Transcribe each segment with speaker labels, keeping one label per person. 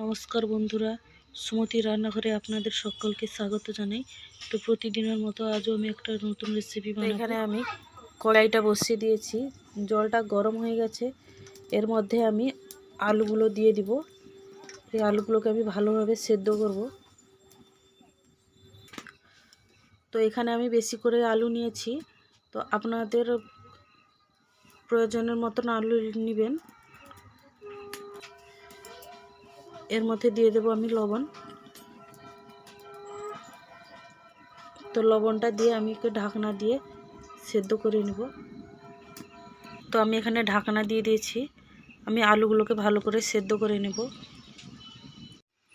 Speaker 1: নমস্কার বন্ধুরা, সুমতি রান্নাঘরে আপনাদের সকলকে স্বাগত জানাই। তো প্রতিদিনের মতো আজও আমি একটা নতুন রেসিপি বানাবো। এখানে আমি কড়াইটা বসিয়ে দিয়েছি, জলটা গরম হয়ে গেছে। এর মধ্যে আমি আলুগুলো দিয়ে দিব। এই আলুগুলোকে আমি ভালোভাবে সেদ্ধ করব। তো এখানে আমি বেশি করে আলু নিয়েছি, তো আপনাদের প্রয়োজনের মতন আলু নেবেন। এর মধ্যে দিয়ে দেব আমি লবণ। তো লবণটা দিয়ে আমি একটু ঢাকনা দিয়ে সেদ্ধ করে নেব। তো আমি এখানে ঢাকনা দিয়ে দিয়েছি, আমি আলুগুলোকে ভালো করে সেদ্ধ করে নেব।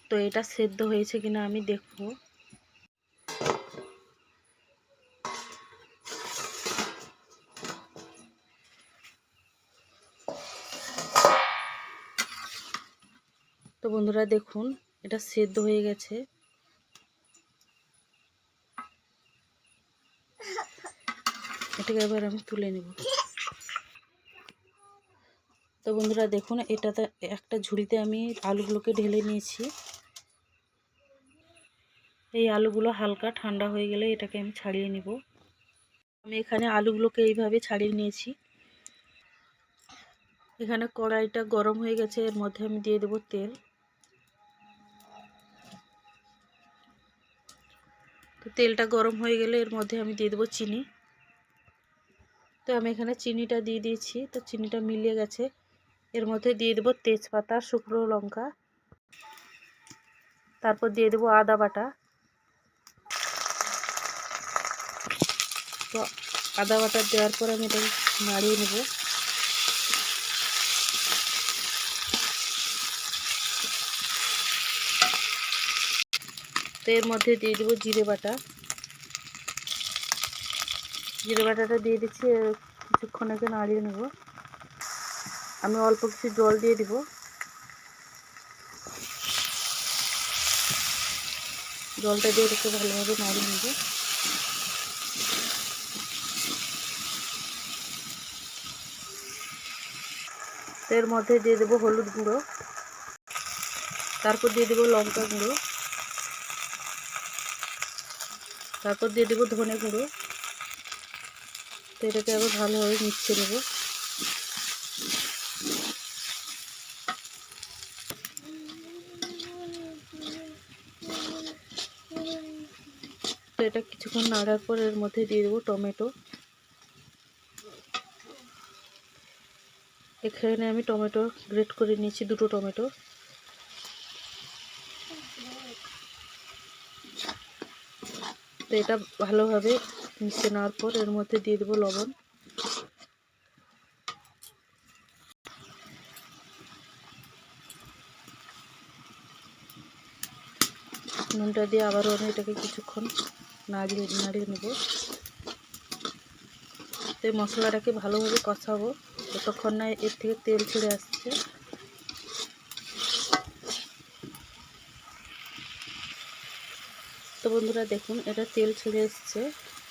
Speaker 1: তো এটা সেদ্ধ হয়েছে কিনা আমি দেখব। তো বন্ধুরা দেখুন, এটা সেদ্ধ হয়ে গেছে। এটাকে এবার আমি তুলে নেব। তো বন্ধুরা দেখুন, এটাতে একটা ঝুড়িতে আমি আলুগুলোকে ঢেলে নিয়েছি। এই আলুগুলো হালকা ঠান্ডা হয়ে গেলে এটাকে আমি ছাড়িয়ে নেব। আমি এখানে আলুগুলোকে এইভাবে ছাড়িয়ে নিয়েছি। এখানে কড়াইটা গরম হয়ে গেছে, এর মধ্যে আমি দিয়ে দেব তেল। তো তেলটা গরম হয়ে গেলে এর মধ্যে আমি দিয়ে দেবো চিনি। তো আমি এখানে চিনিটা দিয়ে দিয়েছি। তো চিনিটা মিলিয়ে গেছে, এর মধ্যে দিয়ে দেবো তেজপাতা, শুকনো লঙ্কা, তারপর দিয়ে দেবো আদা বাটা। তো আদা বাটা দেওয়ার পর আমি এটাকে নাড়িয়ে নেব। তো এর মধ্যে দিয়ে দেবো জিরে বাটা। জিরে বাটাটা দিয়ে দিচ্ছি, কিছুক্ষণ আগে নাড়িয়ে নেব। আমি অল্প কিছু জল দিয়ে দিব। জলটা দিয়ে এটাকে ভালোভাবে নাড়িয়ে নেব। তো এর মধ্যে দিয়ে দেবো হলুদ গুঁড়ো, তারপর দিয়ে দেবো লঙ্কা গুঁড়ো, তারপর দিয়ে দেবো ধনে গুঁড়ো। তো এটাকে আবার ভালোভাবে মিশিয়ে নেব। তো এটা কিছুক্ষণ নাড়ার পর এর মধ্যে দিয়ে দেবো টমেটো। এখানে আমি টমেটো গ্রেট করে নিয়েছি, দুটো টমেটো। তো এটা ভালোভাবে মিশিয়ে নেওয়ার পর এর মধ্যে দিয়ে দেবো লবণ। নুনটা দিয়ে আবারও আমি এটাকে কিছুক্ষণ নাড়িয়ে নেব। তো এই মশলাটাকে ভালোভাবে কষাবো যতক্ষণ না এর থেকে তেল ছেড়ে আসছে। তো বন্ধুরা দেখুন, এটা তেল ছেড়ে এসছে।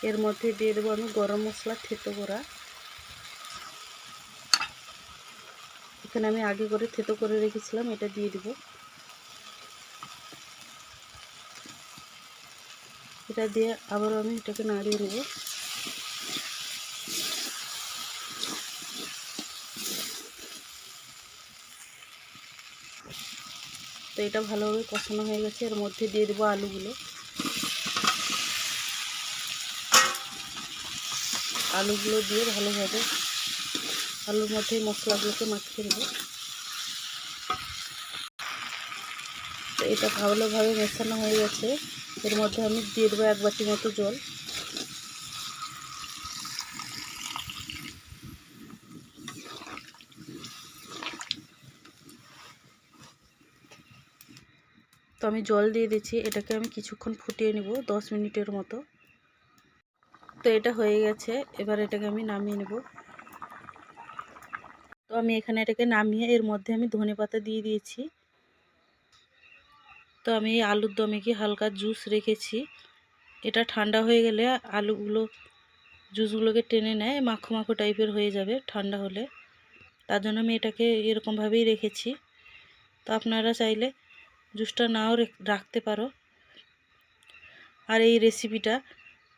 Speaker 1: এর মধ্যে দিয়ে দেবো আমি গরম মশলা থেতো করা। এখানে আমি আগে করে থেতো করে রেখেছিলাম, এটা দিয়ে দিব। এটা দিয়ে আবারও আমি এটাকে নাড়িয়ে নেব। তো এটা ভালোভাবে কষানো হয়ে গেছে, এর মধ্যে দিয়ে দেবো আলুগুলো। আলুগুলো দিয়ে ভালোভাবে আলুর মধ্যে মশলাগুলোকে মাখিয়ে নেব। তো এটা ভালোভাবে মেশানো হয়ে গেছে, এর মধ্যে আমি দিয়ে দেবো 1 বাটি মতো জল। তো আমি জল দিয়ে দিচ্ছি, এটাকে আমি কিছুক্ষণ ফুটিয়ে নেব, 10 মিনিটের মতো। তো এটা হয়ে গেছে, এবার এটাকে আমি নামিয়ে নেব। তো আমি এখানে এটাকে নামিয়ে এর মধ্যে আমি ধনেপাতা দিয়ে দিয়েছি। তো আমি এই আলুর দমে কি হালকা জুস রেখেছি, এটা ঠান্ডা হয়ে গেলে আলুগুলো জুসগুলোকে টেনে নেয়, মাখো মাখো টাইপের হয়ে যাবে ঠান্ডা হলে। তার জন্য আমি এটাকে এরকমভাবেই রেখেছি। তো আপনারা চাইলে জুসটা নাও রাখতে পারো। আর এই রেসিপিটা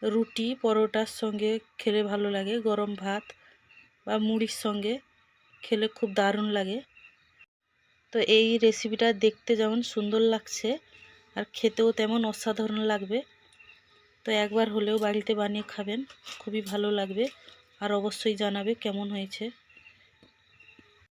Speaker 1: রুটি পরোটার সঙ্গে খেলে ভালো লাগে, গরম ভাত বা মুড়ির সঙ্গে খেলে খুব দারুণ লাগে। তো এই রেসিপিটা দেখতে যেমন সুন্দর লাগছে আর খেতেও তেমন অসাধারণ লাগবে। তো একবার হলেও বাড়িতে বানিয়ে খাবেন, খুবই ভালো লাগবে। আর অবশ্যই জানাবে কেমন হয়েছে।